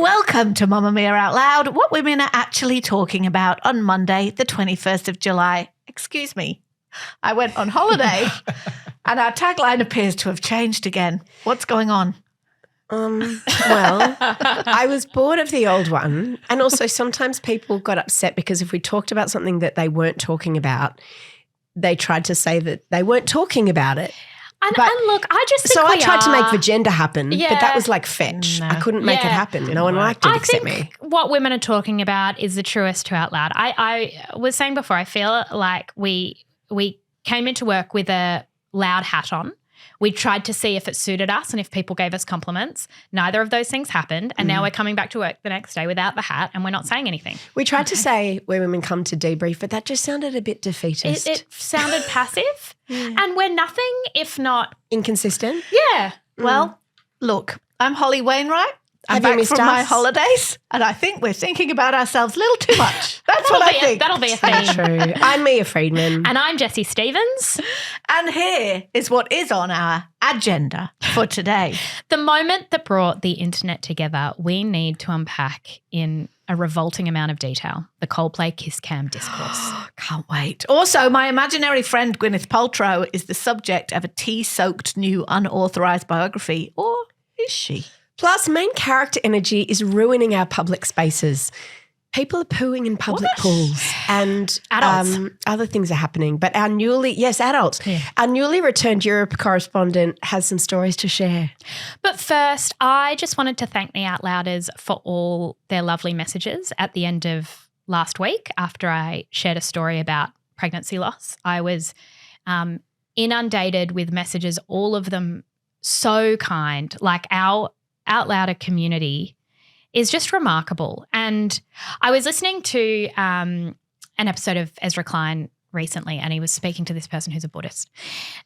Welcome to Mamamia Out Loud, what women are actually talking about on Monday, the 21st of July. Excuse me, I went on holiday and our tagline appears to have changed again. What's going on? Well, I was bored of the old one, and also sometimes people got upset because if we talked about something that they weren't talking about, they tried to say that they weren't talking about it. And look, I just think so I tried to make Vagenda happen, but that was like fetch. No. I couldn't make it happen. No one liked it except me. I think what women are talking about is the truest to out loud. I was saying before, I feel like we came into work with a loud hat on. We tried to see if it suited us and if people gave us compliments. Neither of those things happened, and now we're coming back to work the next day without the hat and we're not saying anything. We tried to say where women come to debrief, but that just sounded a bit defeatist. It sounded passive, and we're nothing if not inconsistent. Yeah. Well, look, I'm Holly Wainwright. I'm Have you back missed from my us? holidays, and I think we're thinking about ourselves a little too much. That's what I think. That'll be a theme. True. I'm Mia Friedman. And I'm Jessie Stevens. And here is what is on our agenda for today. The moment that brought the internet together, we need to unpack in a revolting amount of detail the Coldplay kiss cam discourse. Can't wait. Also, my imaginary friend Gwyneth Paltrow is the subject of a tea-soaked new unauthorised biography, or is she? Plus, main character energy is ruining our public spaces. People are pooing in public pools, and Adults. Other things are happening. But our adults. Yeah. Our newly returned Europe correspondent has some stories to share. But first, I just wanted to thank the Out Louders for all their lovely messages at the end of last week after I shared a story about pregnancy loss. I was inundated with messages, all of them so kind. Like our Out Louder community is just remarkable. And I was listening to an episode of Ezra Klein recently, and he was speaking to this person who's a Buddhist.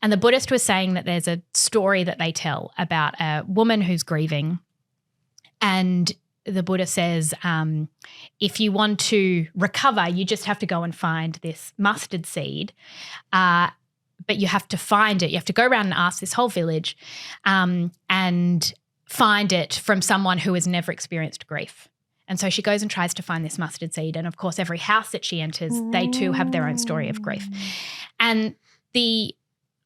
And the Buddhist was saying that there's a story that they tell about a woman who's grieving. And the Buddha says, if you want to recover, you just have to go and find this mustard seed. But you have to find it. You have to go around and ask this whole village and find it from someone who has never experienced grief. And so she goes and tries to find this mustard seed. And of course, every house that she enters, they too have their own story of grief. And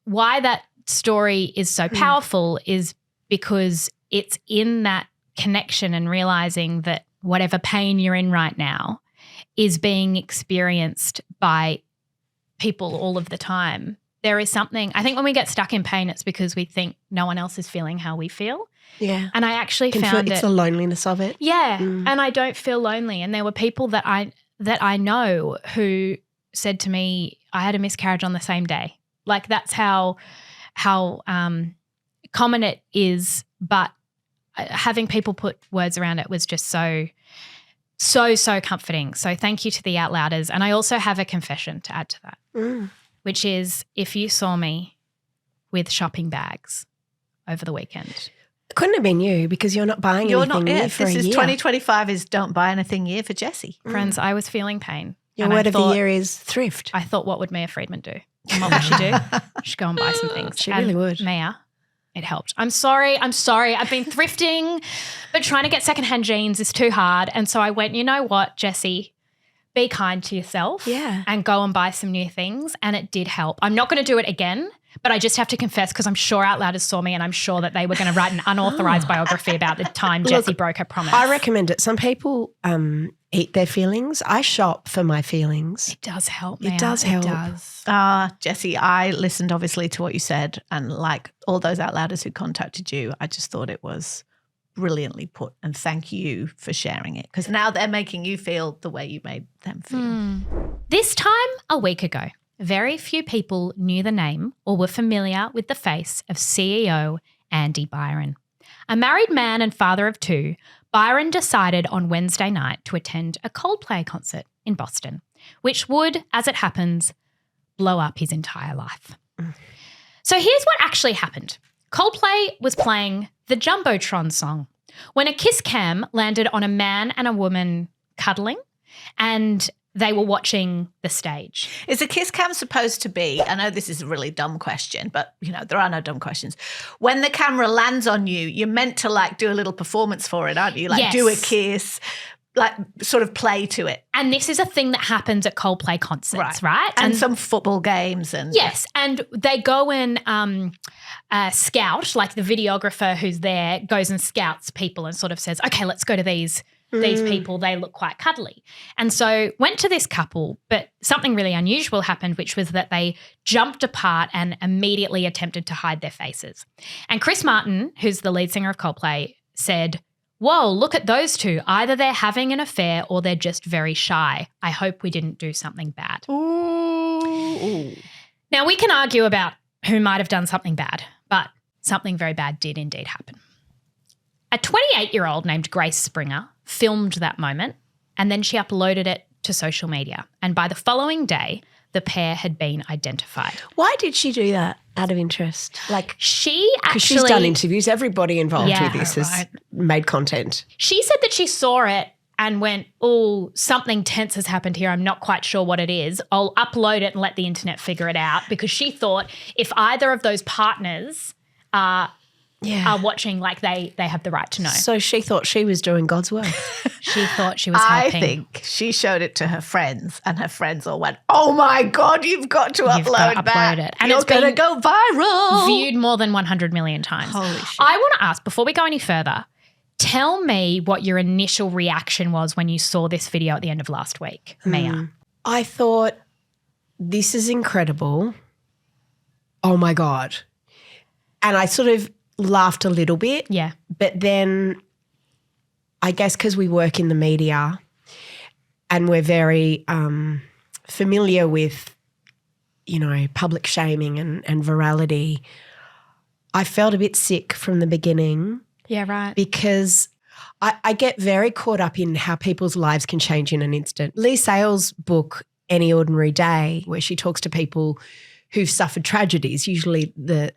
why that story is so powerful is because it's in that connection and realizing that whatever pain you're in right now is being experienced by people all of the time. There is something, I think when we get stuck in pain, it's because we think no one else is feeling how we feel. Yeah. And I actually found it's the loneliness of it. Yeah. And I don't feel lonely. And there were people that I know who said to me, I had a miscarriage on the same day. Like that's how common it is. But having people put words around it was just so comforting. So thank you to the Out Louders. And I also have a confession to add to that, which is if you saw me with shopping bags over the weekend. It couldn't have been you because you're not buying anything new for a year. This is 2025 is don't buy anything year for Jessie. Friends, I was feeling pain. Your word of the year is thrift. I thought, what would Mia Friedman do? And what would she do? She'd go and buy some things. She really would. Mia, it helped. I'm sorry. I've been thrifting, but trying to get secondhand jeans is too hard. And so I went, you know what, Jessie, be kind to yourself and go and buy some new things. And it did help. I'm not going to do it again, but I just have to confess because I'm sure Out Louders saw me and I'm sure that they were going to write an unauthorised biography about the time Jessie broke her promise. I recommend it. Some people eat their feelings. I shop for my feelings. It does help, Mia. It does help. It does. Jessie, I listened obviously to what you said, and like all those Out Louders who contacted you, I just thought it was brilliantly put, and thank you for sharing it because now they're making you feel the way you made them feel. This time a week ago, very few people knew the name or were familiar with the face of CEO Andy Byron. A married man and father of two, Byron decided on Wednesday night to attend a Coldplay concert in Boston, which would, as it happens, blow up his entire life. So here's what actually happened. Coldplay was playing the Jumbotron song when a kiss cam landed on a man and a woman cuddling, and they were watching the stage. Is a kiss cam supposed to be, I know this is a really dumb question, but, there are no dumb questions. When the camera lands on you, you're meant to, like, do a little performance for it, aren't you? Like, do a kiss, like, sort of play to it. And this is a thing that happens at Coldplay concerts, right? And some football games. Yes, and they go and scout, like the videographer who's there goes and scouts people and sort of says, okay, let's go to these people, they look quite cuddly. And so went to this couple, but something really unusual happened, which was that they jumped apart and immediately attempted to hide their faces. And Chris Martin, who's the lead singer of Coldplay, said, whoa, look at those two. Either they're having an affair or they're just very shy. I hope we didn't do something bad. Ooh. Now, we can argue about who might have done something bad, but something very bad did indeed happen. A 28-year-old named Grace Springer filmed that moment and then she uploaded it to social media. And by the following day, the pair had been identified. Why did she do that out of interest? Like, she actually... Because she's done interviews. Everybody involved with this has made content. She said that she saw it and went, oh, something tense has happened here. I'm not quite sure what it is. I'll upload it and let the internet figure it out, because she thought if either of those partners are watching, like they have the right to know. So she thought she was doing God's work. She thought she was helping. I think she showed it to her friends and her friends all went, oh my God, you've got to upload that. It. And it's going to go viral. Viewed more than 100 million times. Holy shit. I want to ask, before we go any further, tell me what your initial reaction was when you saw this video at the end of last week, Mia. I thought, this is incredible. Oh my God. And I sort of laughed a little bit. Yeah. But then I guess because we work in the media and we're very familiar with, public shaming and virality, I felt a bit sick from the beginning. Yeah, right. Because I get very caught up in how people's lives can change in an instant. Lee Sales' book, Any Ordinary Day, where she talks to people who've suffered tragedies, usually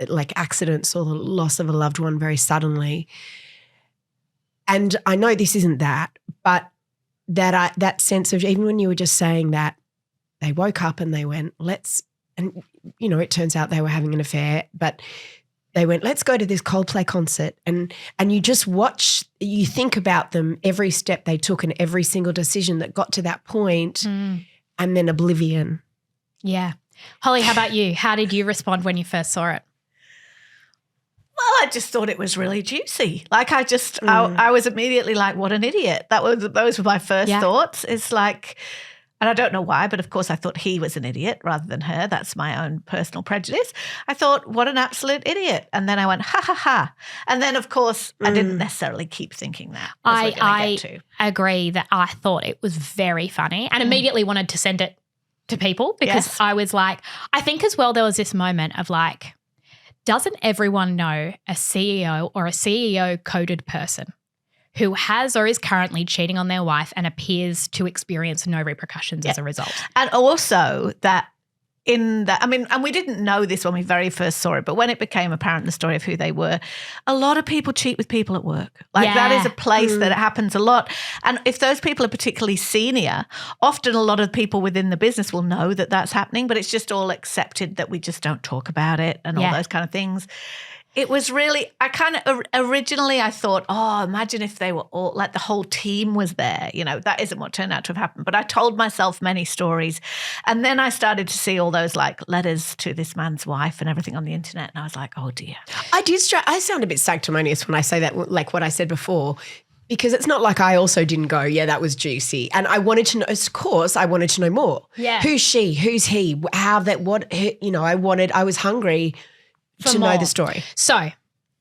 like accidents or the loss of a loved one very suddenly. And I know this isn't that, but that sense of, even when you were just saying that, they woke up and they went, and it turns out they were having an affair, but they went, let's go to this Coldplay concert. And you just watch, you think about them, every step they took and every single decision that got to that point, and then oblivion. Yeah. Holly, how about you? How did you respond when you first saw it? Well, I just thought it was really juicy. Like I was immediately like, what an idiot. Those were my first thoughts. It's like, and I don't know why, but of course I thought he was an idiot rather than her. That's my own personal prejudice. I thought, what an absolute idiot. And then I went, ha, ha, ha. And then, of course, I didn't necessarily keep thinking that. I agree that I thought it was very funny and immediately wanted to send it to people, because I was like, I think as well there was this moment of like, doesn't everyone know a CEO or a CEO coded person who has or is currently cheating on their wife and appears to experience no repercussions as a result? And also that and we didn't know this when we very first saw it, but when it became apparent the story of who they were, a lot of people cheat with people at work. Like that is a place that it happens a lot. And if those people are particularly senior, often a lot of people within the business will know that that's happening, but it's just all accepted that we just don't talk about it and all those kind of things. It was really, originally I thought, oh, imagine if they were all, like the whole team was there. That isn't what turned out to have happened. But I told myself many stories. And then I started to see all those like letters to this man's wife and everything on the internet. And I was like, oh dear. I sound a bit sanctimonious when I say that, like what I said before, because it's not like I also didn't go, yeah, that was juicy. And I wanted to know, of course, I wanted to know more. Yeah. Who's she? Who's he? I was hungry to know the story. So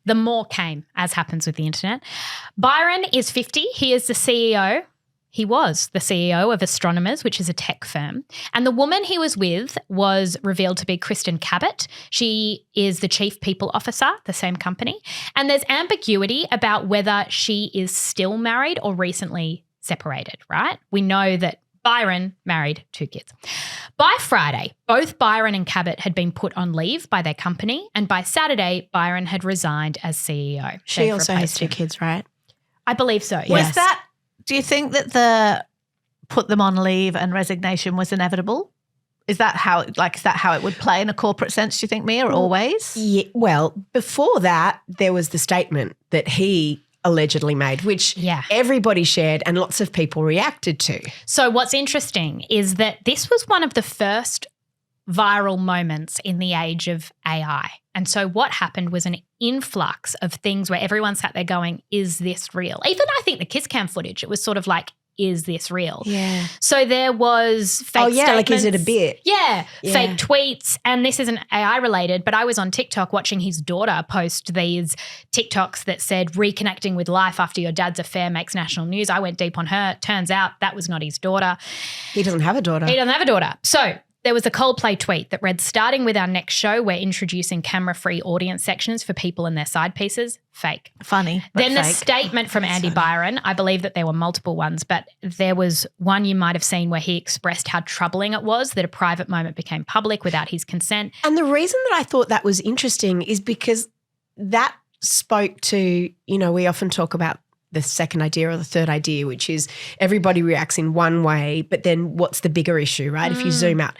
the more came, as happens with the internet. Byron is 50. He is the CEO. He was the CEO of Astronomers, which is a tech firm. And the woman he was with was revealed to be Kristen Cabot. She is the chief people officer, the same company. And there's ambiguity about whether she is still married or recently separated, right? We know that Byron married 2 kids. By Friday, both Byron and Cabot had been put on leave by their company, and by Saturday, Byron had resigned as CEO. She also has 2 kids, right? I believe so, Was that, do you think that the put them on leave and resignation was inevitable? Is that how it would play in a corporate sense, do you think, Mia, always? Yeah, well, before that, there was the statement that he allegedly made, which everybody shared and lots of people reacted to. So what's interesting is that this was one of the first viral moments in the age of AI. And so what happened was an influx of things where everyone sat there going, is this real? Even I think the kiss cam footage, it was sort of like, is this real? Yeah. So there was fake statements. Like, is it a bit? Yeah, fake tweets. And this isn't AI related, but I was on TikTok watching his daughter post these TikToks that said reconnecting with life after your dad's affair makes national news. I went deep on her. Turns out that was not his daughter. He doesn't have a daughter. He doesn't have a daughter. So there was a Coldplay tweet that read, starting with our next show, we're introducing camera-free audience sections for people and their side pieces. Fake. Funny, but then the fake. statement from Andy Byron, I believe that there were multiple ones, but there was one you might have seen where he expressed how troubling it was that a private moment became public without his consent. And the reason that I thought that was interesting is because that spoke to, we often talk about the second idea or the third idea, which is everybody reacts in one way, but then what's the bigger issue, right? If you zoom out.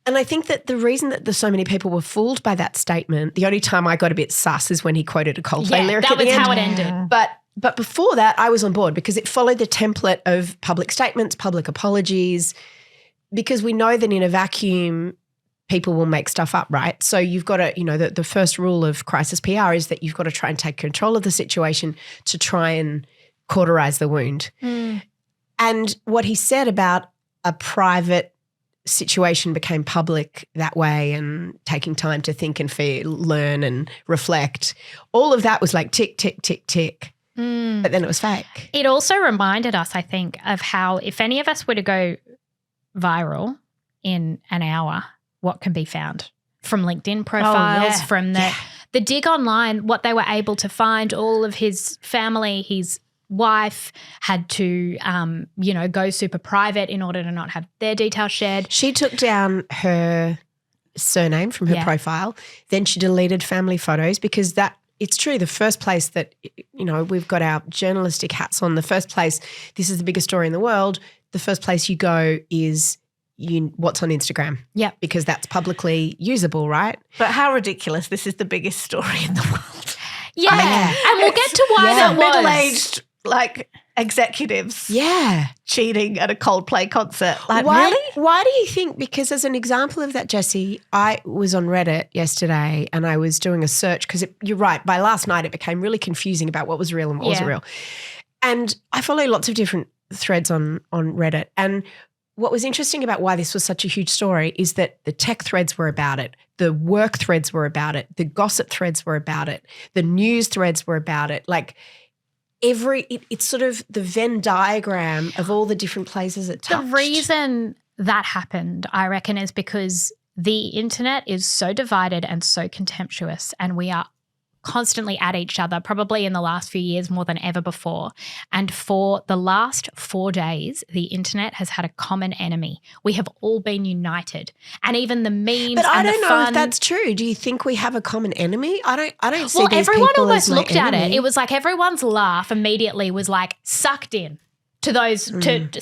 And I think that the reason that there's so many people were fooled by that statement, the only time I got a bit sus is when he quoted a Coldplay lyric at the end. That was how it ended. But before that, I was on board because it followed the template of public statements, public apologies, because we know that in a vacuum, people will make stuff up, right? So you've got to, the first rule of crisis PR is that you've got to try and take control of the situation to try and cauterize the wound. And what he said about a private situation became public that way and taking time to think and feel, learn and reflect, all of that was like tick, tick, tick, tick. But then it was fake. It also reminded us, I think, of how if any of us were to go viral in an hour, what can be found from LinkedIn profiles, from the dig online, what they were able to find, all of his family, his wife had to, go super private in order to not have their details shared. She took down her surname from her profile. Then she deleted family photos because it's true, the first place that, we've got our journalistic hats on, the first place, this is the biggest story in the world, the first place you go is what's on Instagram. Yep. Because that's publicly usable, right? But how ridiculous. This is the biggest story in the world. Yeah. And we'll get to why that was. Middle-aged, executives cheating at a Coldplay concert. Really? Why do you think? Because as an example of that, Jessie, I was on Reddit yesterday and I was doing a search because you're right, by last night it became really confusing about what was real and what wasn't real. And I follow lots of different threads on Reddit, and what was interesting about why this was such a huge story is that the tech threads were about it, the work threads were about it, the gossip threads were about it, the news threads were about it. It's sort of the Venn diagram of all the different places it touched. The reason that happened, I reckon, is because the internet is so divided and so contemptuous, and we are constantly at each other, probably in the last few years more than ever before. And for the last 4 days, the internet has had a common enemy. We have all been united. And even the memes But I and don't the know fun, if that's true. Do you think we have a common enemy? I don't see well, these everyone people almost as my looked at it. enemy. It was like everyone's laugh immediately was like sucked in to those,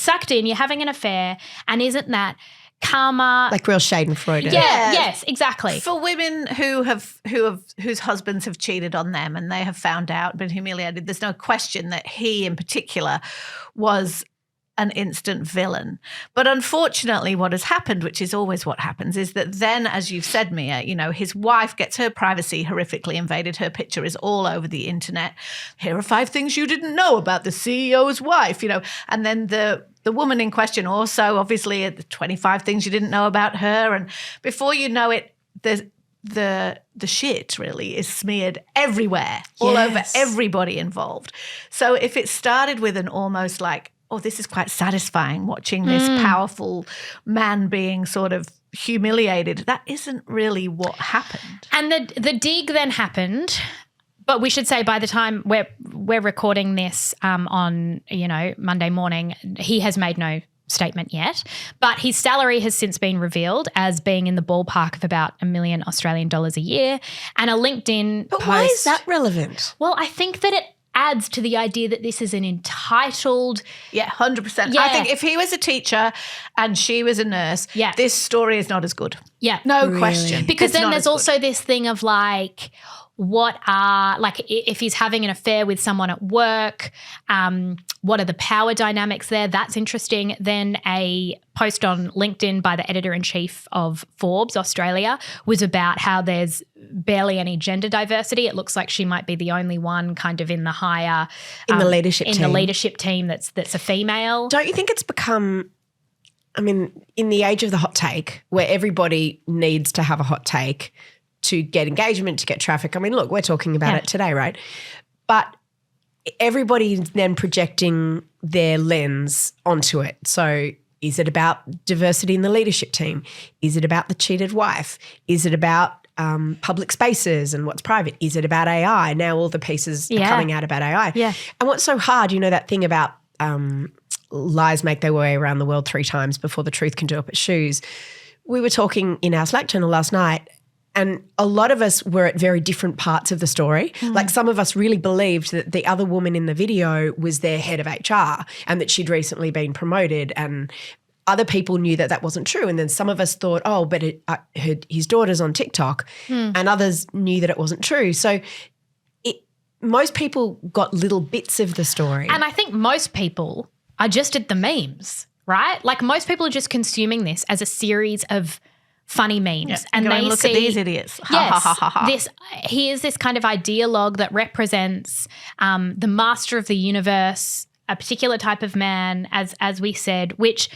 sucked in, you're having an affair, and isn't that karma? Like real Schadenfreude. Yeah, yes, exactly. For women whose husbands have cheated on them and they have found out, been humiliated, there's no question that he in particular was an instant villain. But unfortunately what has happened, which is always what happens, is that then, as you've said, Mia, his wife gets her privacy horrifically invaded. Her picture is all over the internet. Here are 5 things you didn't know about the CEO's wife, and then the woman in question also, obviously, 25 things you didn't know about her. And before you know it, the shit really is smeared everywhere, all over everybody involved. So if it started with an almost like, oh, this is quite satisfying watching this powerful man being sort of humiliated, that isn't really what happened. And the dig then happened. But we should say by the time we're recording this on Monday morning, he has made no statement yet. But his salary has since been revealed as being in the ballpark of about $1 million Australian dollars a year, and a LinkedIn But post. why is that relevant? Well, I think that adds to the idea that this is an entitled. Yeah, 100%. Yeah. I think if he was a teacher and she was a nurse, this story is not as good. Yeah. No question. Because It's then not there's as good. also this thing of like, what are, like, if he's having an affair with someone at work, what are the power dynamics there? That's interesting. Then a post on LinkedIn by the editor-in-chief of Forbes Australia was about how there's barely any gender diversity. It looks like she might be the only one kind of in the higher In the leadership in team. the leadership team that's a female. Don't you think it's become, I mean, in the age of the hot take, where everybody needs to have a hot take to get engagement, to get traffic. I mean, look, we're talking about it today, right? But everybody's then projecting their lens onto it. So is it about diversity in the leadership team? Is it about the cheated wife? Is it about public spaces and what's private? Is it about AI? Now all the pieces are coming out about AI. Yeah. And what's so hard, you know, that thing about lies make their way around the world 3 times before the truth can do up its shoes. We were talking in our Slack channel last night, and a lot of us were at very different parts of the story. Like some of us really believed that the other woman in the video was their head of HR and that she'd recently been promoted, and other people knew that that wasn't true. And then some of us thought, oh, but his daughter's on TikTok, and others knew that it wasn't true. So most people got little bits of the story. And I think most people are just at the memes, right? Like most people are just consuming this as a series of funny memes, and Going, they look see at these idiots. Here's this kind of ideologue that represents the master of the universe, a particular type of man, as we said, which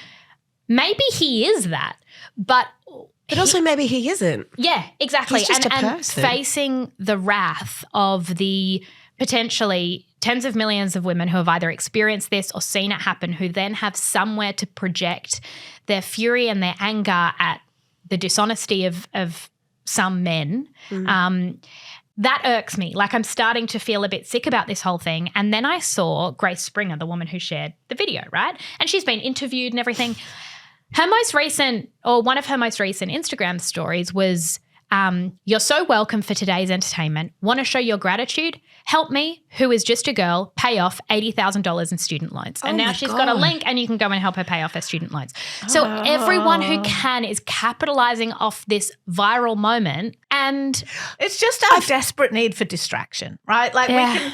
maybe he is that, but also maybe he isn't. Yeah, exactly. He's just a and person. Facing the wrath of the potentially tens of millions of women who have either experienced this or seen it happen, who then have somewhere to project their fury and their anger at the dishonesty of some men, that irks me. Like I'm starting to feel a bit sick about this whole thing. And then I saw Grace Springer, the woman who shared the video, right? And she's been interviewed and everything. Her most recent, or one of her most recent Instagram stories was, you're so welcome for today's entertainment. Want to show your gratitude? Help me, who is just a girl, pay off $80,000 in student loans. And now she's got a link and you can go and help her pay off her student loans. So everyone who can is capitalizing off this viral moment. And it's just our desperate need for distraction, right? Like we can.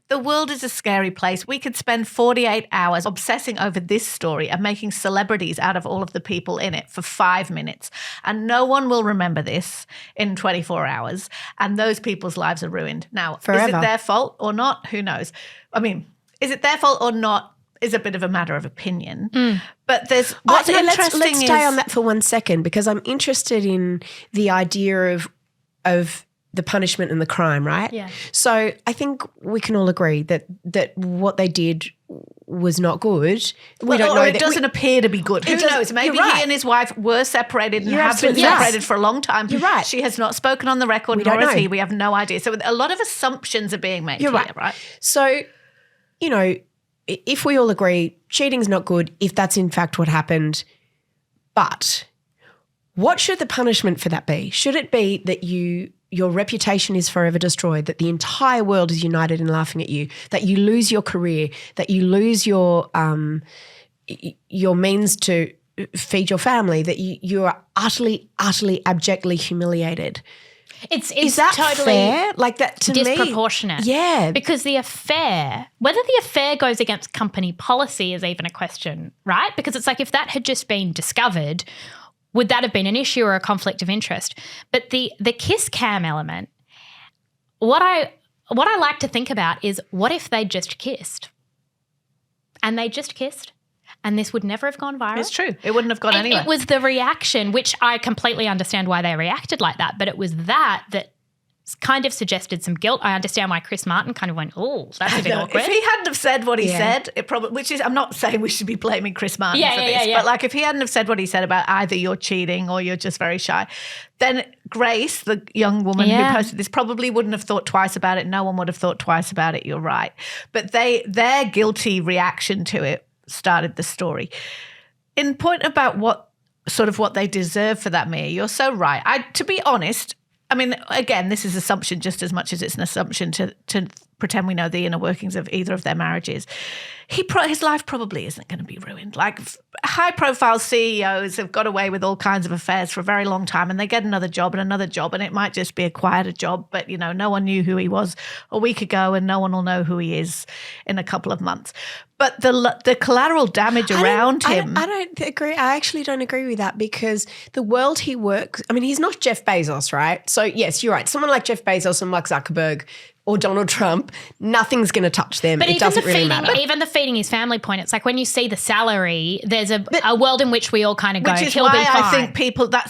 The world is a scary place. We could spend 48 hours obsessing over this story and making celebrities out of all of the people in it for 5 minutes. And no one will remember this in 24 hours. And those people's lives are ruined. Now, Forever. Is it their fault or not? Who knows? I mean, is it their fault or not is a bit of a matter of opinion. But there's what's interesting let's stay on that for 1 second, because I'm interested in the idea of the punishment and the crime, right? Yeah. So I think we can all agree that what they did was not good. We don't know. It doesn't appear to be good. Who knows? Maybe he and his wife were separated and have been separated for a long time. You're right. She has not spoken on the record, nor has he. We have no idea. So a lot of assumptions are being made here, right? So, you know, if we all agree cheating's not good, if that's in fact what happened, but what should the punishment for that be? Should it be that your reputation is forever destroyed, that the entire world is united in laughing at you, that you lose your career, that you lose your means to feed your family, that you are utterly, abjectly humiliated? Is that totally fair? Like that to disproportionate. me? Yeah. Because the affair, whether the affair goes against company policy is even a question, right? Because it's like if that had just been discovered, would that have been an issue or a conflict of interest? But the kiss cam element, what I like to think about is what if they just kissed? And they just kissed and this would never have gone viral? It's true. It wouldn't have gone anywhere. It was the reaction, which I completely understand why they reacted like that, but it was that kind of suggested some guilt. I understand why Chris Martin kind of went, oh, that's a bit awkward. If he hadn't have said what he said, it probably, which is, I'm not saying we should be blaming Chris Martin for this, but like if he hadn't have said what he said about either you're cheating or you're just very shy, then Grace, the young woman who posted this, probably wouldn't have thought twice about it. No one would have thought twice about it. You're right. But their guilty reaction to it started the story. In point about what they deserve for that, Mia, you're so right. To be honest, I mean, again, this is assumption just as much as it's an assumption to pretend we know the inner workings of either of their marriages. His life probably isn't going to be ruined. Like high-profile CEOs have got away with all kinds of affairs for a very long time, and they get another job, and it might just be a quieter job, but, you know, no one knew who he was a week ago, and no one will know who he is in a couple of months. But the collateral damage around him. I don't agree. I actually don't agree with that, because the world he works, I mean, he's not Jeff Bezos, right? So, yes, you're right. Someone like Jeff Bezos and Mark Zuckerberg or Donald Trump, nothing's going to touch them. But it doesn't really matter. Even the feeding his family point, it's like when you see the salary, there's a world in which we all kind of go, which is he'll why be fine.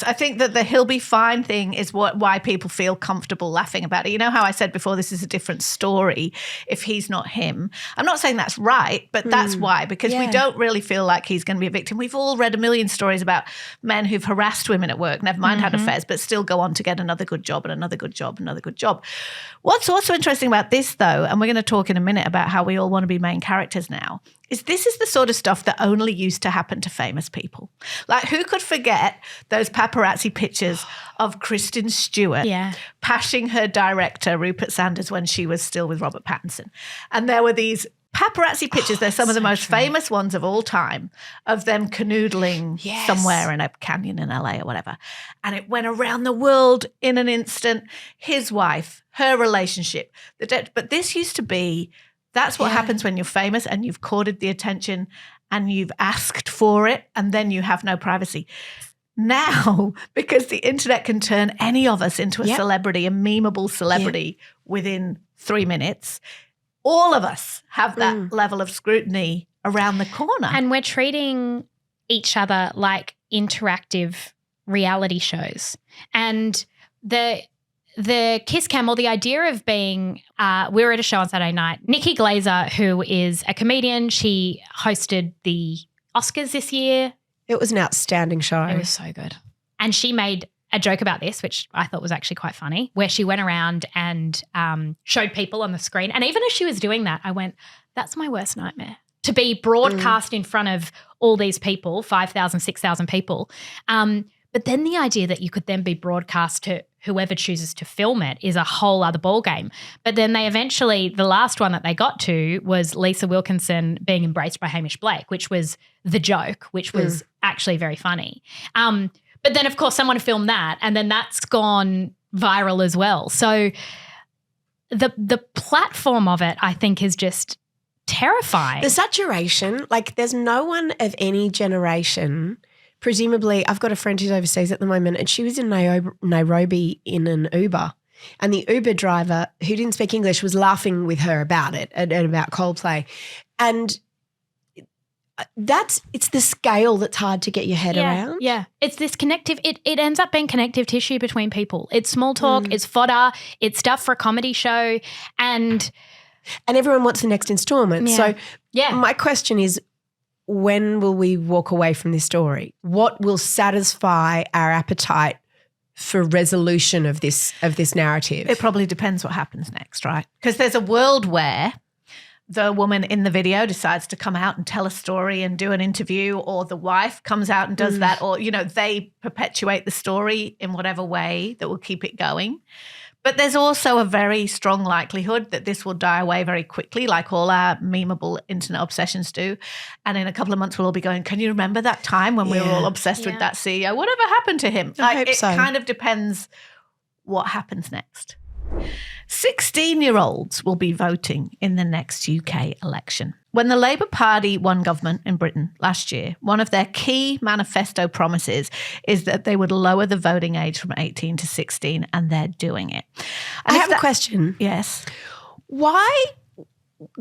I think that the he'll be fine thing is why people feel comfortable laughing about it. You know how I said before, this is a different story if he's not him. I'm not saying that's right, but that's why, because we don't really feel like he's going to be a victim. We've all read a million stories about men who've harassed women at work, never mind had affairs, but still go on to get another good job and another good job, another good job. What's also interesting about this, though, and we're going to talk in a minute about how we all want to be main characters now, is this is the sort of stuff that only used to happen to famous people. Like, who could forget those paparazzi pictures of Kristen Stewart pashing her director, Rupert Sanders, when she was still with Robert Pattinson? And there were these paparazzi pictures, they're some of the most famous ones of all time, of them canoodling somewhere in a canyon in LA or whatever. And it went around the world in an instant. His wife, her relationship. But this used to be, that's what happens when you're famous and you've courted the attention and you've asked for it, and then you have no privacy. Now, because the internet can turn any of us into a celebrity, a memeable celebrity within 3 minutes, all of us have that level of scrutiny around the corner. And we're treating each other like interactive reality shows. And the kiss cam, or the idea of being, we were at a show on Saturday night. Nikki Glaser, who is a comedian, she hosted the Oscars this year. It was an outstanding show. It was so good. And she made a joke about this, which I thought was actually quite funny, where she went around and showed people on the screen. And even as she was doing that, I went, that's my worst nightmare, to be broadcast in front of all these people, 5,000, 6,000 people. But then the idea that you could then be broadcast to whoever chooses to film it is a whole other ballgame. But then they eventually, the last one that they got to was Lisa Wilkinson being embraced by Hamish Blake, which was the joke, which was actually very funny. But then, of course, someone filmed that, and then that's gone viral as well. So the platform of it, I think, is just terrifying. The saturation, like there's no one of any generation. Presumably, I've got a friend who's overseas at the moment, and she was in Nairobi in an Uber, and the Uber driver, who didn't speak English, was laughing with her about it and about Coldplay. And it's the scale that's hard to get your head around. Yeah, it's this connective. It ends up being connective tissue between people. It's small talk. It's fodder. It's stuff for a comedy show, and everyone wants the next installment. Yeah. So my question is, when will we walk away from this story? What will satisfy our appetite for resolution of this narrative? It probably depends what happens next, right? Because there's a world where the woman in the video decides to come out and tell a story and do an interview, or the wife comes out and does that, or, you know, they perpetuate the story in whatever way that will keep it going. But there's also a very strong likelihood that this will die away very quickly, like all our memeable internet obsessions do. And in a couple of months, we'll all be going, can you remember that time when we were all obsessed with that CEO? Whatever happened to him? I hope it so. kind of depends what happens next. 16-year-olds will be voting in the next UK election. When the Labour Party won government in Britain last year, one of their key manifesto promises is that they would lower the voting age from 18 to 16, and they're doing it. And I have a question. Yes. Why?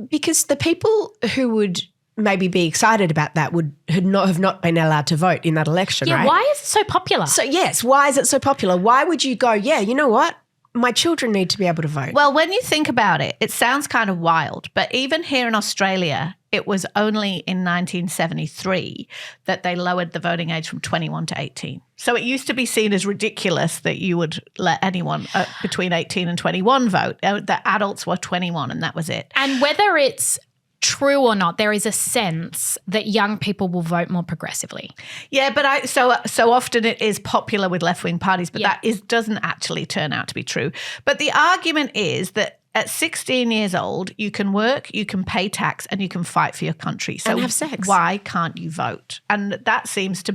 Because the people who would maybe be excited about that would have not been allowed to vote in that election, right? Why is it so popular? So, yes, why is it so popular? Why would you go, you know what? My children need to be able to vote. Well, when you think about it, it sounds kind of wild, but even here in Australia, it was only in 1973 that they lowered the voting age from 21 to 18. So it used to be seen as ridiculous that you would let anyone between 18 and 21 vote. The adults were 21 and that was it. And whether it's true or not, there is a sense that young people will vote more progressively. Yeah, but so often it is popular with left-wing parties, but that doesn't actually turn out to be true. But the argument is that at 16 years old, you can work, you can pay tax, and you can fight for your country. So and have sex. Why can't you vote? And that seems to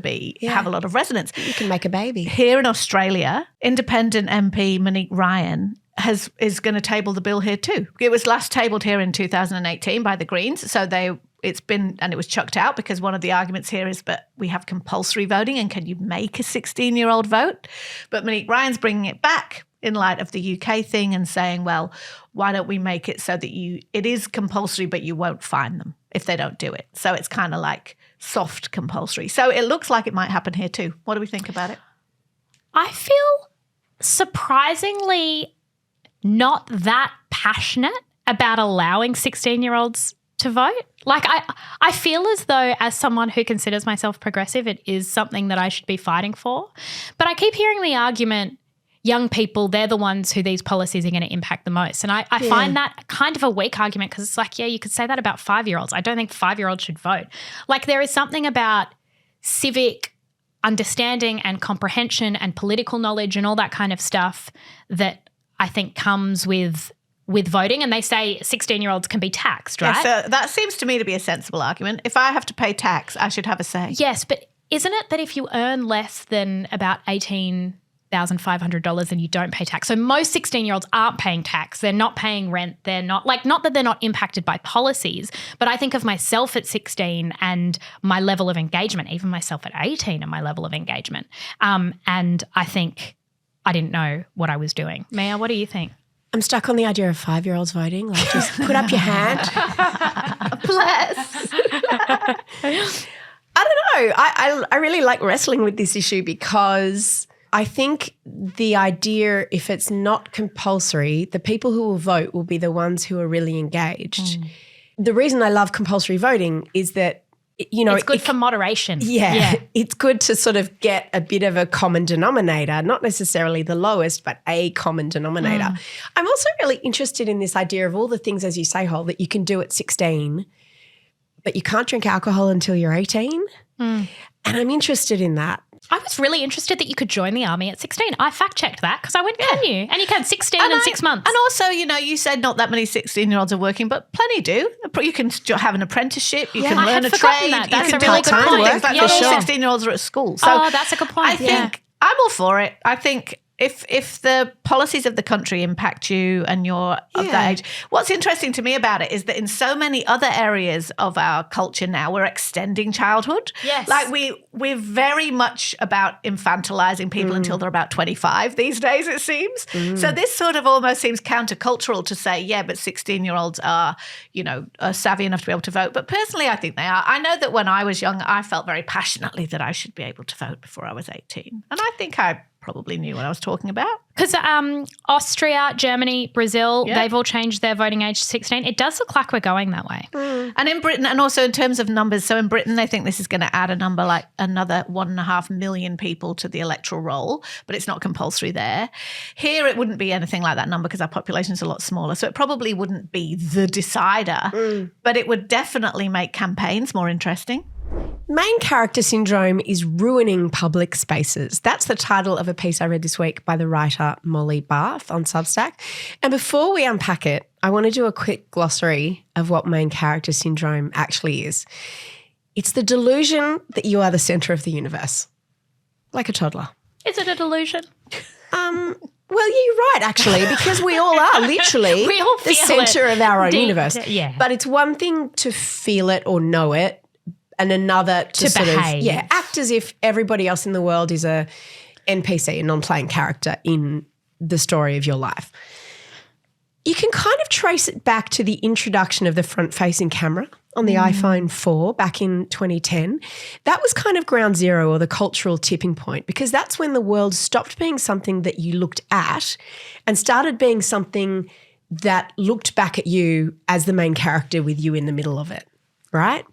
have a lot of resonance. You can make a baby. Here in Australia, independent MP Monique Ryan is going to table the bill here too. It was last tabled here in 2018 by the Greens. So it was chucked out because one of the arguments here is, but we have compulsory voting and can you make a 16-year-old vote? But Monique Ryan's bringing it back in light of the UK thing and saying, well, why don't we make it so that it is compulsory, but you won't fine them if they don't do it. So it's kind of like soft compulsory. So it looks like it might happen here too. What do we think about it? I feel surprisingly not that passionate about allowing 16-year-olds to vote. Like I feel as though as someone who considers myself progressive, it is something that I should be fighting for. But I keep hearing the argument, young people, they're the ones who these policies are going to impact the most. And I find that kind of a weak argument because it's like, yeah, you could say that about 5-year-olds. I don't think 5-year-olds should vote. Like there is something about civic understanding and comprehension and political knowledge and all that kind of stuff that I think comes with voting, and they say 16-year-olds can be taxed, right? Yeah, so that seems to me to be a sensible argument. If I have to pay tax, I should have a say. Yes, but isn't it that if you earn less than about $18,500 and you don't pay tax, so most 16-year-olds aren't paying tax, they're not paying rent, they're not that they're not impacted by policies, but I think of myself at 16 and my level of engagement, even myself at 18 and my level of engagement, and I think I didn't know what I was doing. Mia, what do you think? I'm stuck on the idea of 5-year-olds voting. Like, just put up your hand. Bless. I don't know. I really like wrestling with this issue because I think the idea, if it's not compulsory, the people who will vote will be the ones who are really engaged. The reason I love compulsory voting is that, you know, it's good for moderation. Yeah, it's good to sort of get a bit of a common denominator, not necessarily the lowest, but a common denominator. I'm also really interested in this idea of all the things, as you say, Hol, that you can do at 16, but you can't drink alcohol until you're 18. And I'm interested in that. I was really interested that you could join the army at 16. I fact-checked that because I went, can you? And you can 16 and 6 months. And also, you know, you said not that many 16-year-olds are working, but plenty do. You can have an apprenticeship. You can learn a trade. That's a really good point. In fact, not all 16-years-olds are at school. So that's a good point. I think I'm all for it. I think if the policies of the country impact you and you're of that age, what's interesting to me about it is that in so many other areas of our culture now, we're extending childhood. Yes. Like we're very much about infantilizing people until they're about 25 these days, it seems. So this sort of almost seems countercultural to say, yeah, but 16-year-olds are, you know, are savvy enough to be able to vote. But personally, I think they are. I know that when I was young, I felt very passionately that I should be able to vote before I was 18. And I think I probably knew what I was talking about. Because Austria, Germany, Brazil, they've all changed their voting age to 16. It does look like we're going that way. And in Britain, and also in terms of numbers, so in Britain they think this is going to add a number like another 1.5 million people to the electoral roll, but it's not compulsory there. Here it wouldn't be anything like that number because our population is a lot smaller, so it probably wouldn't be the decider, but it would definitely make campaigns more interesting. Main character syndrome is ruining public spaces. That's the title of a piece I read this week by the writer Molly Barth on Substack. And before we unpack it, I want to do a quick glossary of what main character syndrome actually is. It's the delusion that you are the centre of the universe, like a toddler. Is it a delusion? Well, you're right, actually, because we all are literally the centre of our own universe. Yeah. But it's one thing to feel it or know it, and another to sort behave. Of act as if everybody else in the world is a NPC, a non-playing character in the story of your life. You can kind of trace it back to the introduction of the front-facing camera on the iPhone 4 back in 2010. That was kind of ground zero or the cultural tipping point because that's when the world stopped being something that you looked at and started being something that looked back at you as the main character with you in the middle of it, right?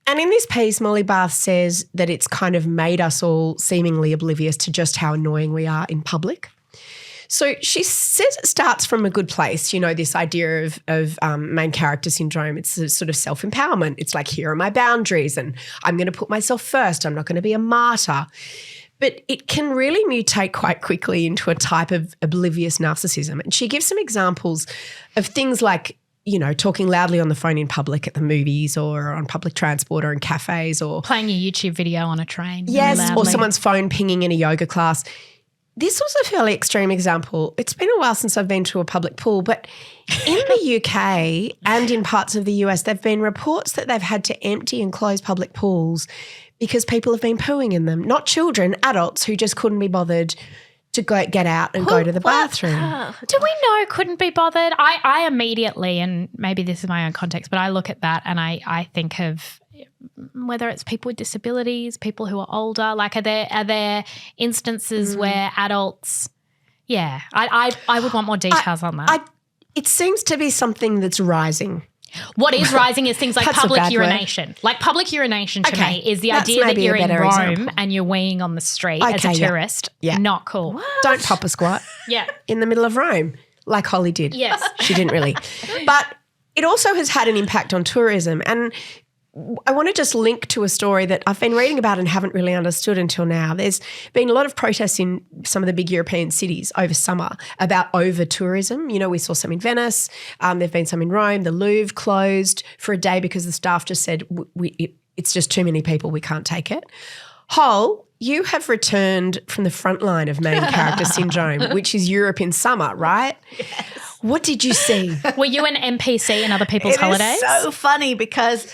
And in this piece, Molly Barth says that it's kind of made us all seemingly oblivious to just how annoying we are in public. So she says it starts from a good place, you know, this idea of main character syndrome. It's a sort of self-empowerment. It's like, here are my boundaries and I'm going to put myself first. I'm not going to be a martyr. But it can really mutate quite quickly into a type of oblivious narcissism. And she gives some examples of things like, you know, talking loudly on the phone in public at the movies or on public transport or in cafes or playing a YouTube video on a train. Yes, really or loudly. someone's phone pinging in a yoga class. This was a fairly extreme example. It's been a while since I've been to a public pool, but in the UK and in parts of the US, there have been reports that they've had to empty and close public pools because people have been pooing in them. Not children, adults who just couldn't be bothered to get out and go to the bathroom. Do we know couldn't be bothered? I immediately, and maybe this is my own context, but I look at that and I think of whether it's people with disabilities, people who are older. Like, are there instances where adults? Yeah, I would want more details on that. It seems to be something that's rising. What is rising is things like That's a public bad word. urination. Like public urination to me is the That's idea that maybe a you're in better Rome example. and you're weeing on the street as a Okay, yeah. tourist. Yeah. Not cool. Don't pop a squat Yeah. in the middle of Rome like Holly did. Yes. She didn't really. But it also has had an impact on tourism. And I want to just link to a story that I've been reading about and haven't really understood until now. There's been a lot of protests in some of the big European cities over summer about over-tourism. You know, we saw some in Venice. There have been some in Rome. The Louvre closed for a day because the staff just said, it's just too many people. We can't take it. Hol, you have returned from the front line of main character syndrome, which is Europe in summer, right? Yes. What did you see? Were you an NPC in other people's holidays? It's so funny because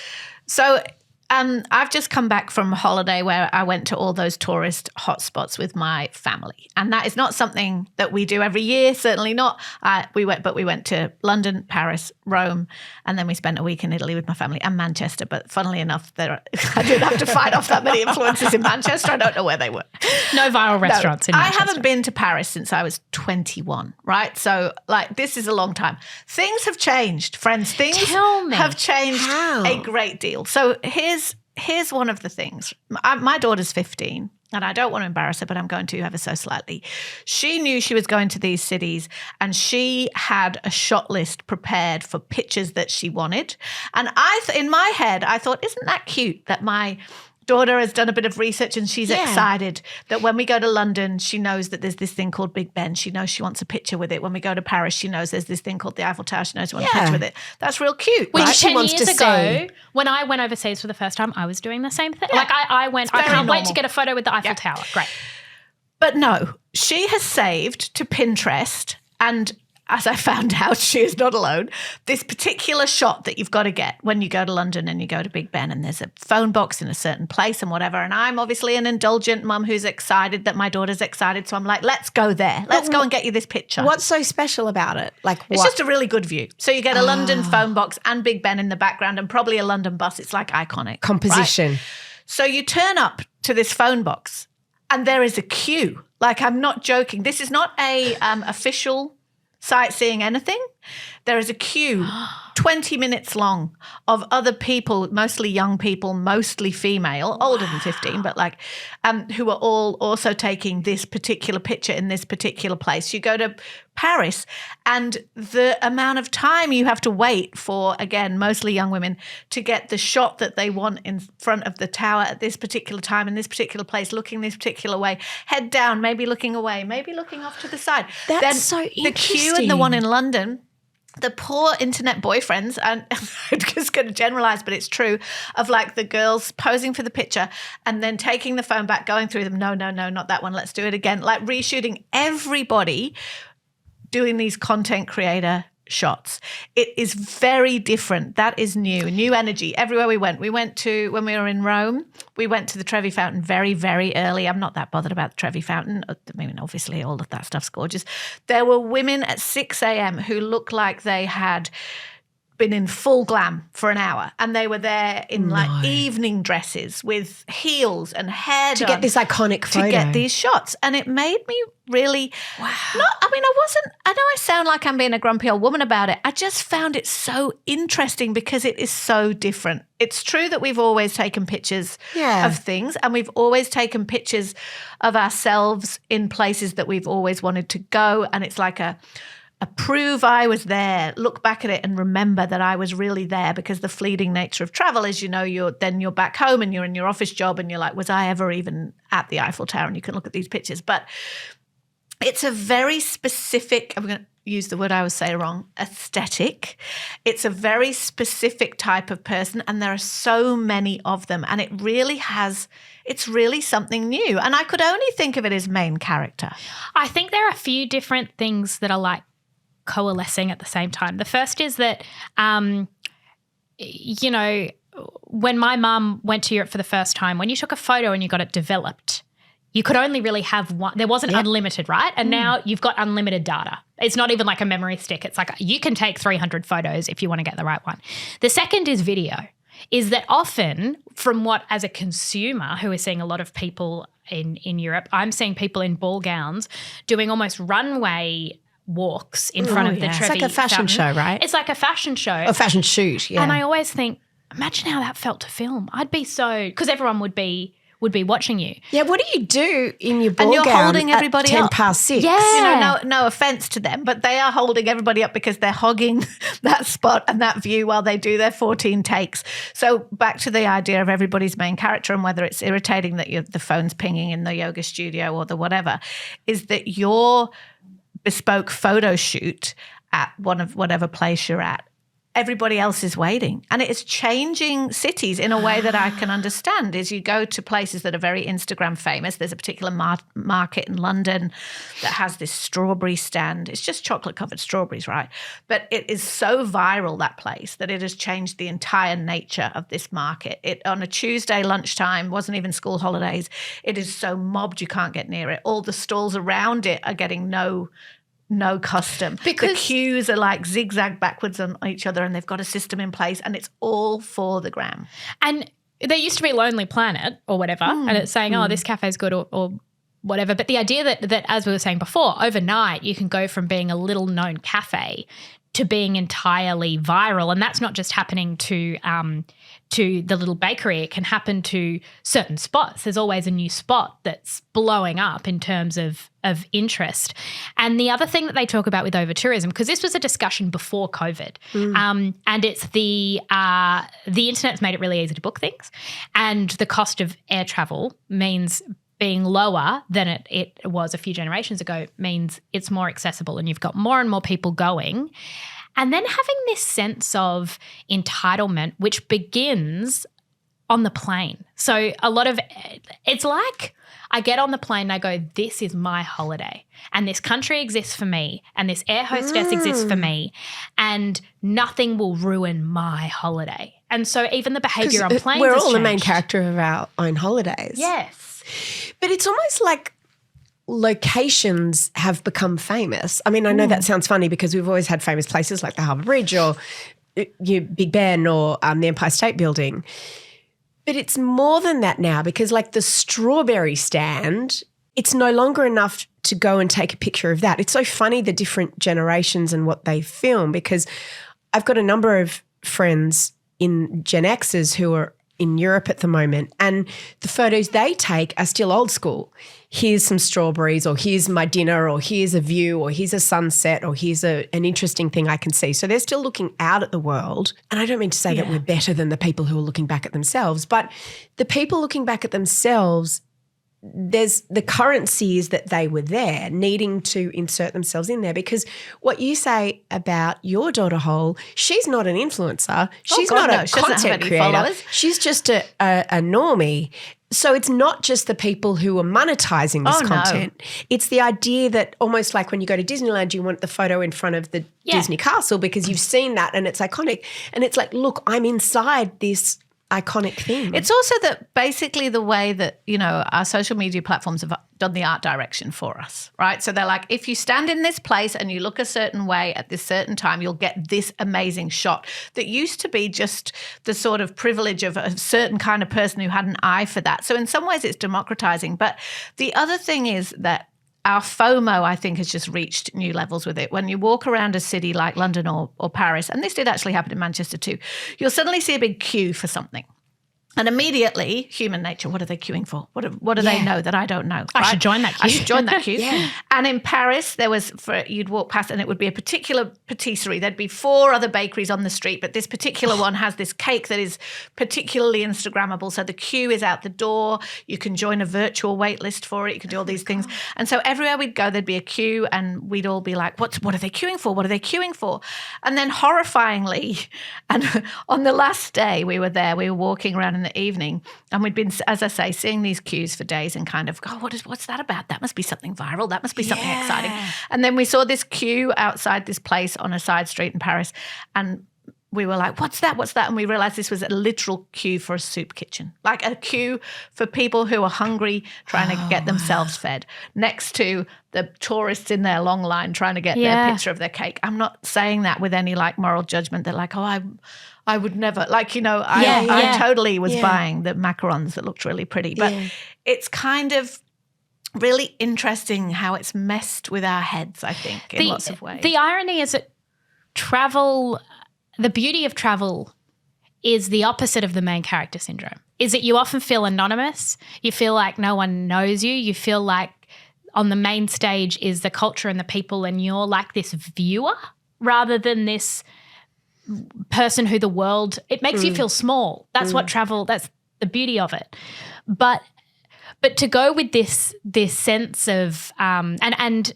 I've just come back from a holiday where I went to all those tourist hotspots with my family. And that is not something that we do every year, certainly not. We went to London, Paris, Rome, and then we spent a week in Italy with my family and Manchester. But funnily enough, I didn't have to fight off that many influences in Manchester. I don't know where they were. No viral restaurants in Manchester. I haven't been to Paris since I was 21, right? So, like, this is a long time. Things have changed, friends. Things have changed a great deal. So here's one of the things. My daughter's 15, and I don't want to embarrass her, but I'm going to ever so slightly. She knew she was going to these cities, and she had a shot list prepared for pictures that she wanted. And in my head, I thought, isn't that cute that my daughter has done a bit of research and she's excited that when we go to London, she knows that there's this thing called Big Ben. She knows she wants a picture with it. When we go to Paris, she knows there's this thing called the Eiffel Tower. She knows she wants a picture with it. That's real cute. Which right? 10 wants years to ago, see. when I went overseas for the first time, I was doing the same thing. Like I went, I can't wait to get a photo with the Eiffel Tower. Great. But no, she has saved to Pinterest, and as I found out, she is not alone, this particular shot that you've got to get when you go to London and you go to Big Ben, and there's a phone box in a certain place and whatever. And I'm obviously an indulgent mum who's excited that my daughter's excited. So I'm like, let's go there. Let's go and get you this picture. What's so special about it? Like, It's just a really good view. So you get a London phone box and Big Ben in the background and probably a London bus. It's like iconic. composition. Right? So you turn up to this phone box and there is a queue. Like, I'm not joking. This is not a official sightseeing anything. There is a queue 20 minutes long of other people, mostly young people, mostly female, older than 15, but like who are all also taking this particular picture in this particular place. You go to Paris and the amount of time you have to wait for, again, mostly young women, to get the shot that they want in front of the tower at this particular time in this particular place, looking this particular way, head down, maybe looking away, maybe looking off to the side. That's then so the queue and the one in London, the poor internet boyfriends, and I'm just going to generalize, but it's true, of like the girls posing for the picture and then taking the phone back, going through them. No, not that one. Let's do it again. Like reshooting everybody doing these content creator shots. It is very different. That is new energy. Everywhere we went to, when we were in Rome, we went to the Trevi Fountain very, very early. I'm not that bothered about the Trevi Fountain. I mean, obviously all of that stuff's gorgeous. There were women at 6 a.m. who looked like they had been in full glam for an hour, and they were there in like evening dresses with heels and hair to get this iconic photo. to get these shots. And it made me really I know I sound like I'm being a grumpy old woman about it. I just found it so interesting because it is so different. It's true that we've always taken pictures of things, and we've always taken pictures of ourselves in places that we've always wanted to go, and it's like a prove I was there, look back at it and remember that I was really there, because the fleeting nature of travel is, you're back home and you're in your office job and you're like, was I ever even at the Eiffel Tower? And you can look at these pictures. But it's a very specific, I'm going to use the word I always say wrong, aesthetic. It's a very specific type of person, and there are so many of them, and it's really something new. And I could only think of it as main character. I think there are a few different things that are like coalescing at the same time. The first is that, when my mum went to Europe for the first time, when you took a photo and you got it developed, you could only really have one. There wasn't unlimited, right? And now you've got unlimited data. It's not even like a memory stick. It's like you can take 300 photos if you want to get the right one. The second is video, is that often from what, as a consumer who is seeing a lot of people in Europe, I'm seeing people in ball gowns doing almost runway walks in front of the Trevi. It's like a fashion show, right? It's like a fashion show. A fashion shoot, yeah. And I always think, imagine how that felt to film. I'd be so, because everyone would be watching you. Yeah, what do you do in your ball and you're gown holding everybody at 10 up. past 6? Yeah. No offense to them, but they are holding everybody up because they're hogging that spot and that view while they do their 14 takes. So back to the idea of everybody's main character, and whether it's irritating that the phone's pinging in the yoga studio or the whatever, is that your bespoke photo shoot at one of whatever place you're at, everybody else is waiting. And it is changing cities in a way that I can understand. Is you go to places that are very Instagram famous. There's a particular market in London that has this strawberry stand. It's just chocolate-covered strawberries, right? But it is so viral, that place, that it has changed the entire nature of this market. It, on a Tuesday lunchtime, wasn't even school holidays, it is so mobbed you can't get near it. All the stalls around it are getting no custom. Because the queues are like zigzag backwards on each other, and they've got a system in place, and it's all for the gram. And there used to be Lonely Planet or whatever, and it's saying, oh, this cafe's good or whatever. But the idea that, as we were saying before, overnight you can go from being a little known cafe to being entirely viral. And that's not just happening to the little bakery. It can happen to certain spots. There's always a new spot that's blowing up in terms of interest. And the other thing that they talk about with over-tourism, because this was a discussion before COVID, and it's the internet's made it really easy to book things, and the cost of air travel means being lower than it was a few generations ago means it's more accessible, and you've got more and more people going. And then having this sense of entitlement, which begins on the plane. So a lot of it's like I get on the plane and I go, this is my holiday, and this country exists for me, and this air hostess exists for me, and nothing will ruin my holiday. And so even the behaviour on planes we're has all the main changed. character of our own holidays. Yes. But it's almost like locations have become famous. I mean, I know that sounds funny because we've always had famous places like the Harbour Bridge or Big Ben or the Empire State Building. But it's more than that now, because like the strawberry stand, it's no longer enough to go and take a picture of that. It's so funny, the different generations and what they film, because I've got a number of friends in Gen Xers who are in Europe at the moment, and the photos they take are still old school. Here's some strawberries, or here's my dinner, or here's a view, or here's a sunset, or here's an interesting thing I can see. So they're still looking out at the world. And I don't mean to say that we're better than the people who are looking back at themselves, but the people looking back at themselves, there's the currency is that they were there, needing to insert themselves in there. Because what you say about your daughter Hole, she's not an influencer. She's not a content creator. Followers. She's just a normie. So it's not just the people who are monetizing this content. No. It's the idea that almost like when you go to Disneyland, you want the photo in front of the Disney castle because you've seen that and it's iconic. And it's like, look, I'm inside this iconic thing. It's also that basically the way that, our social media platforms have done the art direction for us, right? So they're like, if you stand in this place and you look a certain way at this certain time, you'll get this amazing shot that used to be just the sort of privilege of a certain kind of person who had an eye for that. So in some ways it's democratizing. But the other thing is that our FOMO, I think, has just reached new levels with it. When you walk around a city like London or Paris, and this did actually happen in Manchester too, you'll suddenly see a big queue for something. And immediately, human nature, what are they queuing for? What do they know that I don't know? I should join that queue. I should join that queue. Yeah. And in Paris, you'd walk past and it would be a particular patisserie. There'd be 4 other bakeries on the street, but this particular one has this cake that is particularly Instagrammable. So the queue is out the door. You can join a virtual wait list for it. You can do all these things. And so everywhere we'd go, there'd be a queue and we'd all be like, what are they queuing for? What are they queuing for? And then horrifyingly, and on the last day we were there, we were walking around in the evening and we'd been, as I say, seeing these queues for days and kind of, what's that about? That must be something viral. That must be something exciting. And then we saw this queue outside this place on a side street in Paris and we were like, what's that? And we realized this was a literal queue for a soup kitchen, like a queue for people who are hungry trying to get themselves fed, next to the tourists in their long line trying to get their picture of their cake. I'm not saying that with any like moral judgment. They're like, I would never, like, I totally was buying the macarons that looked really pretty. But it's kind of really interesting how it's messed with our heads, I think, in lots of ways. The irony is that the beauty of travel is the opposite of the main character syndrome, is that you often feel anonymous. You feel like no one knows you. You feel like on the main stage is the culture and the people and you're like this viewer rather than this person who the world, it makes you feel small. That's what travel, that's the beauty of it. But to go with this sense of, and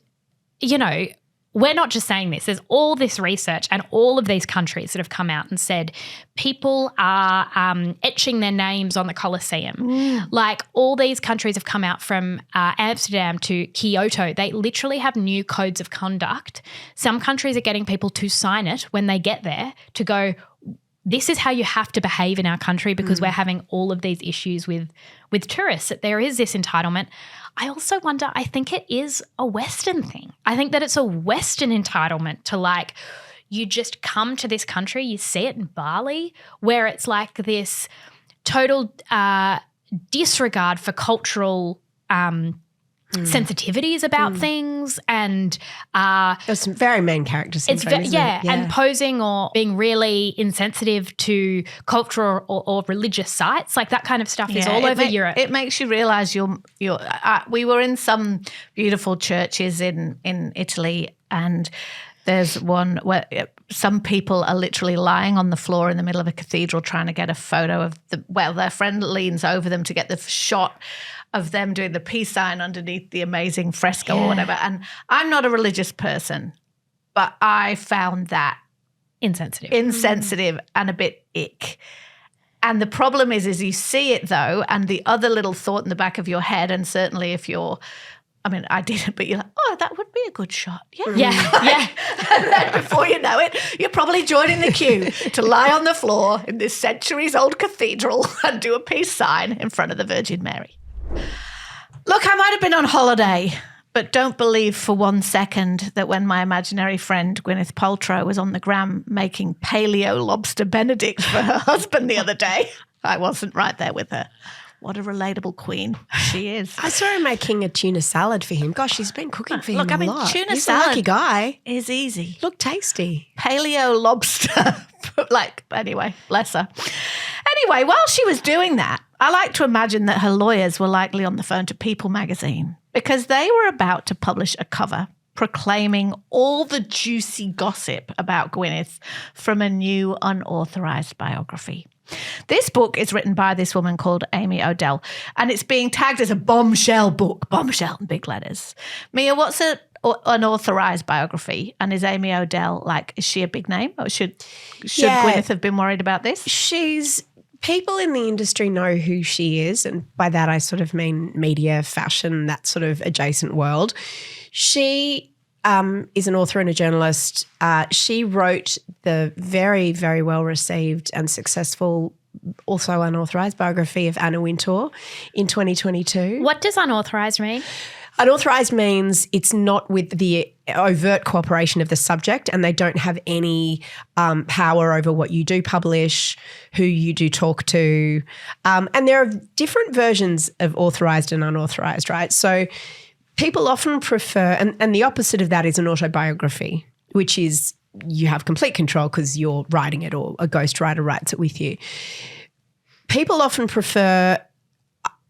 we're not just saying this. There's all this research and all of these countries that have come out and said people are etching their names on the Colosseum. Like all these countries have come out from Amsterdam to Kyoto. They literally have new codes of conduct. Some countries are getting people to sign it when they get there to go, this is how you have to behave in our country because we're having all of these issues with tourists, that there is this entitlement. I also wonder, I think it is a Western thing. I think that it's a Western entitlement to like, you just come to this country, you see it in Bali, where it's like this total disregard for cultural sensitivities about things and there's some very main character syndrome, and posing or being really insensitive to cultural or religious sites, like that kind of stuff is all over Europe. It makes you realise we were in some beautiful churches in Italy and there's one where some people are literally lying on the floor in the middle of a cathedral trying to get a photo of their friend leans over them to get the shot of them doing the peace sign underneath the amazing fresco or whatever. And I'm not a religious person, but I found that insensitive and a bit ick. And the problem is you see it though, and the other little thought in the back of your head, and certainly if you're, I mean, I didn't, but you're like, oh, that would be a good shot. Yeah. And then before you know it, you're probably joining the queue to lie on the floor in this centuries-old cathedral and do a peace sign in front of the Virgin Mary. Look, I might have been on holiday, but don't believe for one second that when my imaginary friend Gwyneth Paltrow was on the gram making paleo lobster Benedict for her husband the other day, I wasn't right there with her. What a relatable queen she is. I saw her making a tuna salad for him. Gosh, she's been cooking for him a lot. Tuna He's salad a lucky guy. is easy. Looked tasty. Paleo lobster. Anyway, bless her. Anyway, while she was doing that, I like to imagine that her lawyers were likely on the phone to People magazine because they were about to publish a cover proclaiming all the juicy gossip about Gwyneth from a new unauthorized biography. This book is written by this woman called Amy Odell, and it's being tagged as a bombshell book, bombshell in big letters. Mia, what's an unauthorized biography? And is Amy Odell, is she a big name? Or should Gwyneth have been worried about this? People in the industry know who she is, and by that I sort of mean media, fashion, that sort of adjacent world. She is an author and a journalist. She wrote the very, very well-received and successful, also unauthorised biography of Anna Wintour in 2022. What does unauthorised mean? Unauthorised means it's not with the overt cooperation of the subject, and they don't have any power over what you do publish, who you do talk to. And there are different versions of authorised and unauthorised, right? So people often prefer, and the opposite of that is an autobiography, which is you have complete control because you're writing it or a ghostwriter writes it with you. people often prefer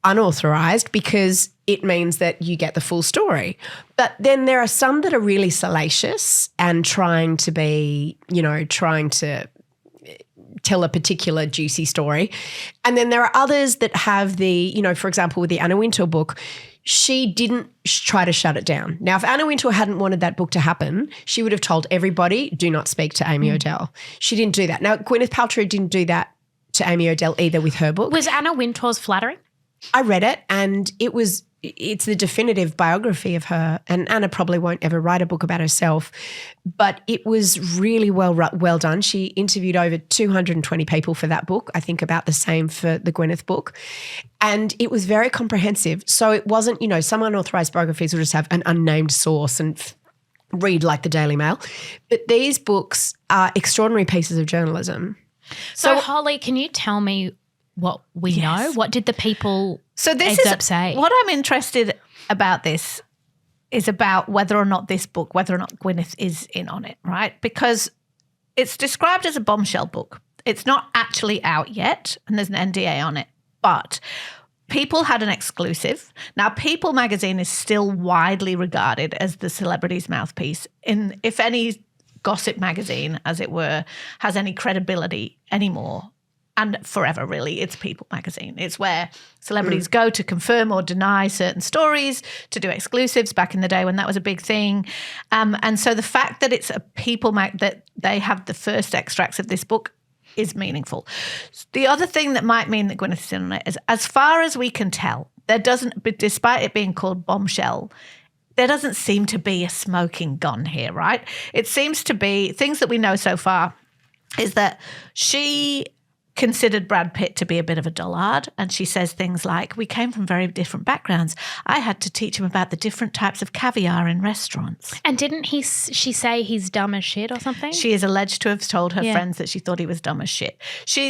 unauthorized because it means that you get the full story. But then there are some that are really salacious and trying to tell a particular juicy story. And then there are others that have for example, with the Anna Wintour book, she didn't try to shut it down. Now, if Anna Wintour hadn't wanted that book to happen, she would have told everybody, do not speak to Amy Odell. She didn't do that. Now, Gwyneth Paltrow didn't do that to Amy Odell either with her book. Was Anna Wintour's flattering? I read it and it's the definitive biography of her, and Anna probably won't ever write a book about herself, but it was really well done. She interviewed over 220 people for that book, I think about the same for the Gwyneth book, and it was very comprehensive. So it wasn't, some unauthorized biographies will just have an unnamed source and read like the Daily Mail, but these books are extraordinary pieces of journalism. So Holly, can you tell me what we know? What did the people say? What I'm interested about this is about whether or not Gwyneth is in on it, right? Because it's described as a bombshell book. It's not actually out yet, and there's an NDA on it, but People had an exclusive. Now, People magazine is still widely regarded as the celebrity's mouthpiece. If any gossip magazine, as it were, has any credibility anymore, and forever really, it's People magazine. It's where celebrities go to confirm or deny certain stories, to do exclusives back in the day when that was a big thing. And so the fact that it's a People that they have the first extracts of this book is meaningful. The other thing that might mean that Gwyneth is in on it is, as far as we can tell, there doesn't, despite it being called Bombshell, there doesn't seem to be a smoking gun here, right? It seems to be, things that we know so far is that she considered Brad Pitt to be a bit of a dullard, and she says things like, we came from very different backgrounds. I had to teach him about the different types of caviar in restaurants. And didn't she say he's dumb as shit or something? She is alleged to have told her friends that she thought he was dumb as shit.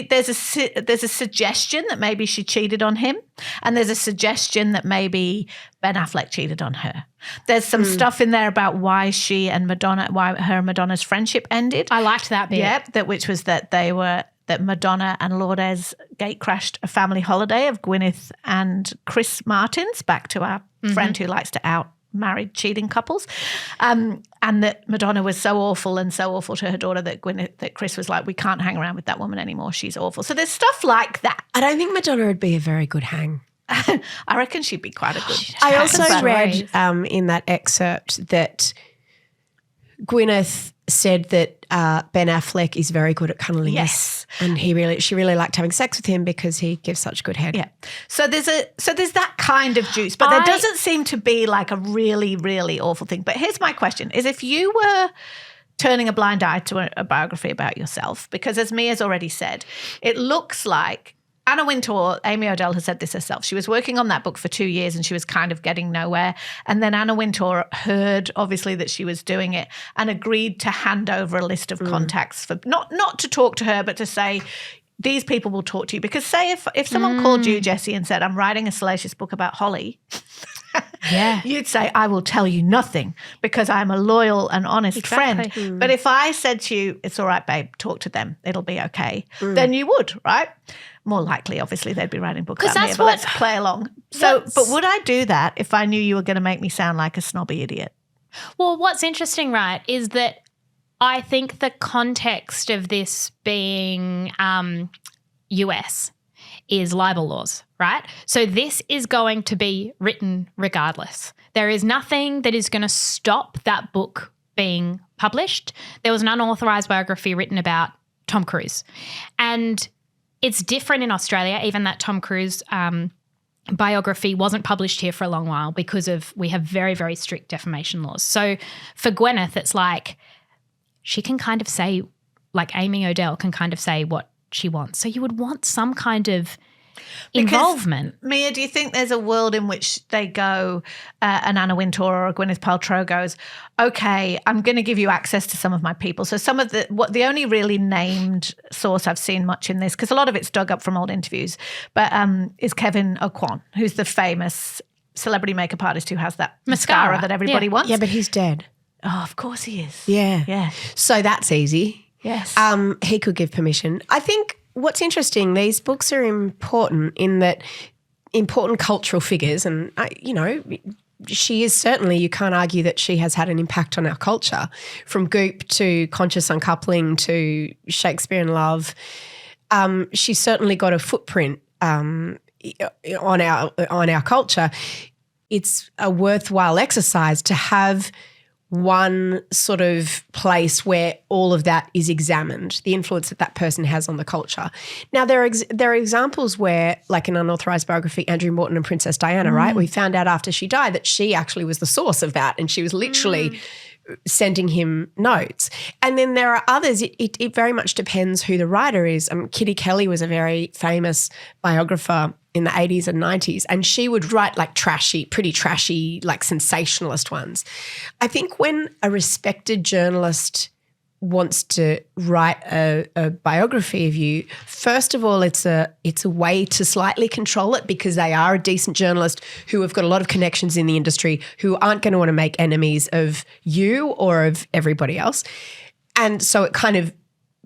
There's a suggestion that maybe she cheated on him, and there's a suggestion that maybe Ben Affleck cheated on her. There's some stuff in there about why her and Madonna's friendship ended. I liked that bit. Yeah, which was that that Madonna and Lourdes gatecrashed a family holiday of Gwyneth and Chris Martin's, back to our friend who likes to out married cheating couples, and that Madonna was so awful to her daughter that Chris was like, we can't hang around with that woman anymore. She's awful. So there's stuff like that. I don't think Madonna would be a very good hang. I reckon she'd be quite a good I also read in that excerpt that Gwyneth said that Ben Affleck is very good at cunnilingus. Yes. And she really liked having sex with him because he gives such good head. Yeah. So there's that kind of juice, but there doesn't seem to be like a really, really awful thing. But here's my question, is if you were turning a blind eye to a biography about yourself, because as Mia's already said, it looks like Anna Wintour, Amy Odell has said this herself. She was working on that book for 2 years and she was kind of getting nowhere. And then Anna Wintour heard, obviously, that she was doing it and agreed to hand over a list of contacts for not to talk to her, but to say, these people will talk to you. Because say if someone called you, Jessie, and said, I'm writing a salacious book about Holly, you'd say, I will tell you nothing because I'm a loyal and honest friend. But if I said to you, it's all right, babe, talk to them, it'll be okay, then you would, right? More likely, obviously, they'd be writing books about me, but let's play along. But would I do that if I knew you were going to make me sound like a snobby idiot? Well, what's interesting, right, is that I think the context of this being US is libel laws, right? So this is going to be written regardless. There is nothing that is going to stop that book being published. There was an unauthorized biography written about Tom Cruise. And it's different in Australia. Even that Tom Cruise biography wasn't published here for a long while because we have very, very strict defamation laws. So for Gwyneth, it's like she can kind of say, like Amy Odell can kind of say what she wants. So you would want some kind of involvement. Mia, do you think there's a world in which they go, an Anna Wintour or a Gwyneth Paltrow goes, okay, I'm going to give you access to some of my people. So some of the only really named source I've seen much in this, because a lot of it's dug up from old interviews, but is Kevin Aucoin, who's the famous celebrity makeup artist who has that mascara that everybody wants. Yeah, but he's dead. Oh, of course he is. Yeah. Yeah. So that's easy. Yes. He could give permission. I think what's interesting, these books are important in that important cultural figures, and, she is certainly, you can't argue that she has had an impact on our culture, from Goop to Conscious Uncoupling to Shakespeare in Love. She's certainly got a footprint on our culture. It's a worthwhile exercise to have one sort of place where all of that is examined, the influence that person has on the culture. Now, there are examples where, like an unauthorized biography, Andrew Morton and Princess Diana, right? We found out after she died that she actually was the source of that, and she was literally sending him notes. And then there are others. It very much depends who the writer is. Kitty Kelly was a very famous biographer in the 80s and 90s, and she would write like pretty trashy, like sensationalist ones. I think when a respected journalist wants to write a biography of you, first of all, it's a way to slightly control it, because they are a decent journalist who have got a lot of connections in the industry, who aren't going to want to make enemies of you or of everybody else. And so it kind of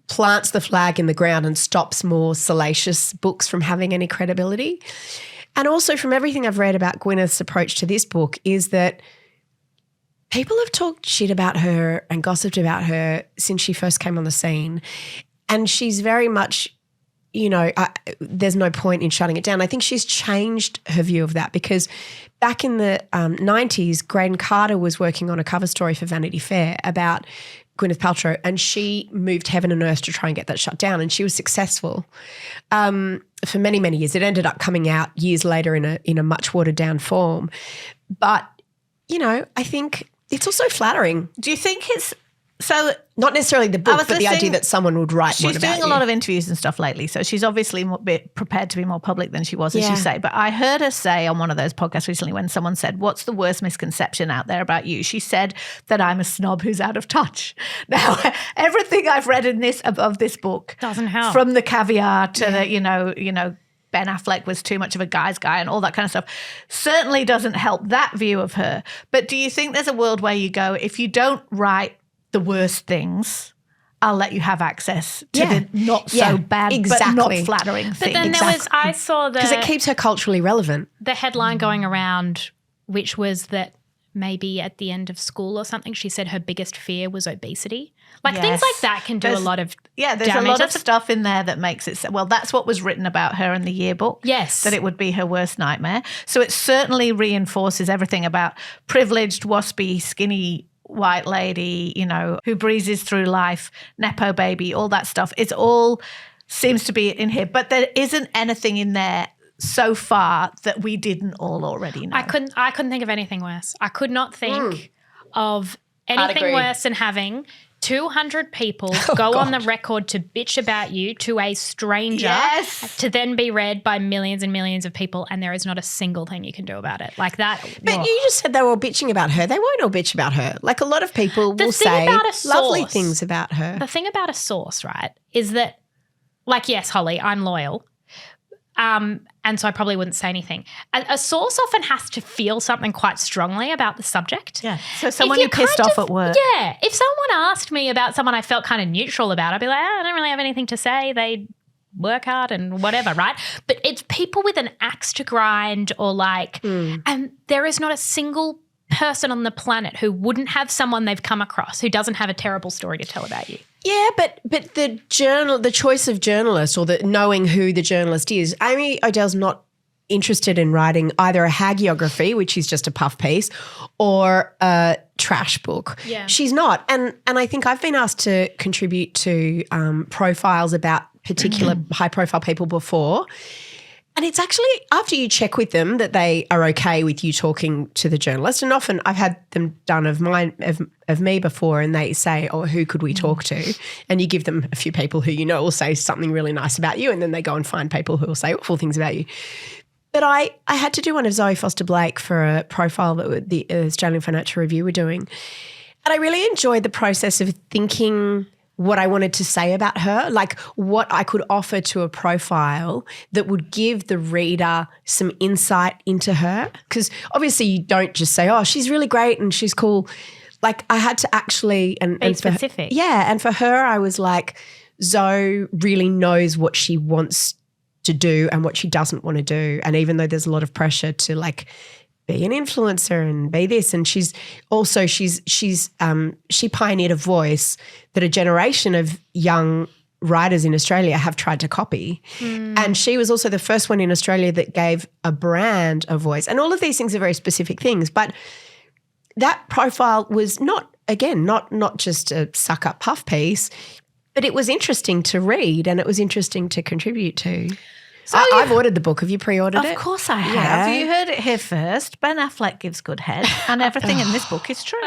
plants the flag in the ground and stops more salacious books from having any credibility. And also, from everything I've read about Gwyneth's approach to this book, is that people have talked shit about her and gossiped about her since she first came on the scene. And she's very much, there's no point in shutting it down. I think she's changed her view of that, because back in the 90s, Graydon Carter was working on a cover story for Vanity Fair about Gwyneth Paltrow, and she moved heaven and earth to try and get that shut down, and she was successful for many, many years. It ended up coming out years later in a much watered down form. But, I think it's also flattering. Do you think it's so? Not necessarily the book, but the idea that someone would write one about you. She's doing a lot of interviews and stuff lately, so she's obviously prepared to be more public than she was, as you say. But I heard her say on one of those podcasts recently, when someone said, "What's the worst misconception out there about you?" She said that I'm a snob who's out of touch. Now, everything I've read in this book doesn't help, from the caviar to the, Ben Affleck was too much of a guy's guy and all that kind of stuff, certainly doesn't help that view of her. But do you think there's a world where you go, if you don't write the worst things, I'll let you have access to the not so bad, but not flattering things? But then I saw because it keeps her culturally relevant. The headline going around, which was that maybe at the end of school or something, she said her biggest fear was obesity. Things like that can do a lot of there's damage. A lot of stuff in there that makes it, well, that's what was written about her in the yearbook. Yes. That it would be her worst nightmare. So it certainly reinforces everything about privileged, waspy, skinny white lady, who breezes through life, Nepo baby, all that stuff. It's all seems to be in here. But there isn't anything in there so far that we didn't all already know. I couldn't think of anything worse. I could not think of anything worse than having 200 people go on the record to bitch about you to a stranger, to then be read by millions and millions of people, and there is not a single thing you can do about it. Like that. But you just said they were all bitching about her. They won't all bitch about her. Like, a lot of people will say lovely things about her. The thing about a source, right, is that, like, yes, Holly, I'm loyal. And so I probably wouldn't say anything. A source often has to feel something quite strongly about the subject. Yeah. So someone you pissed off at work. Yeah. If someone asked me about someone I felt kind of neutral about, I'd be like, I don't really have anything to say. They work hard and whatever, right? But it's people with an axe to grind or and there is not a single person on the planet who wouldn't have someone they've come across who doesn't have a terrible story to tell about you. Yeah, but the choice of journalist, or the knowing who the journalist is, Amy Odell's not interested in writing either a hagiography, which is just a puff piece, or a trash book. Yeah. She's not. And I think I've been asked to contribute to profiles about particular high-profile people before. And it's actually after you check with them that they are okay with you talking to the journalist. And often I've had them done of me before, and they say, oh, who could we talk to? And you give them a few people who will say something really nice about you, and then they go and find people who will say awful things about you. But I had to do one of Zoe Foster-Blake for a profile that the Australian Financial Review were doing. And I really enjoyed the process of thinking what I wanted to say about her, like what I could offer to a profile that would give the reader some insight into her. Because obviously you don't just say, oh, she's really great and she's cool. Like, I had to actually – be specific. And for her I was like, Zoe really knows what she wants to do and what she doesn't want to do. And even though there's a lot of pressure to like be an influencer and be this, and she pioneered a voice that a generation of young writers in Australia have tried to copy. And she was also the first one in Australia that gave a brand a voice. And all of these things are very specific things, but that profile was not just a suck up puff piece, but it was interesting to read and it was interesting to contribute to. So I've ordered the book. Have you pre-ordered it? Of course I have. You heard it here first. Ben Affleck gives good head and everything in this book is true.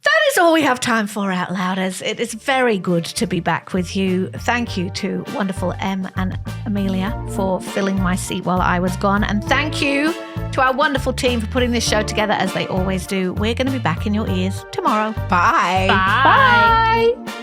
That is all we have time for, Out Louders. It is very good to be back with you. Thank you to wonderful Em and Amelia for filling my seat while I was gone. And thank you to our wonderful team for putting this show together as they always do. We're going to be back in your ears tomorrow. Bye. Bye. Bye.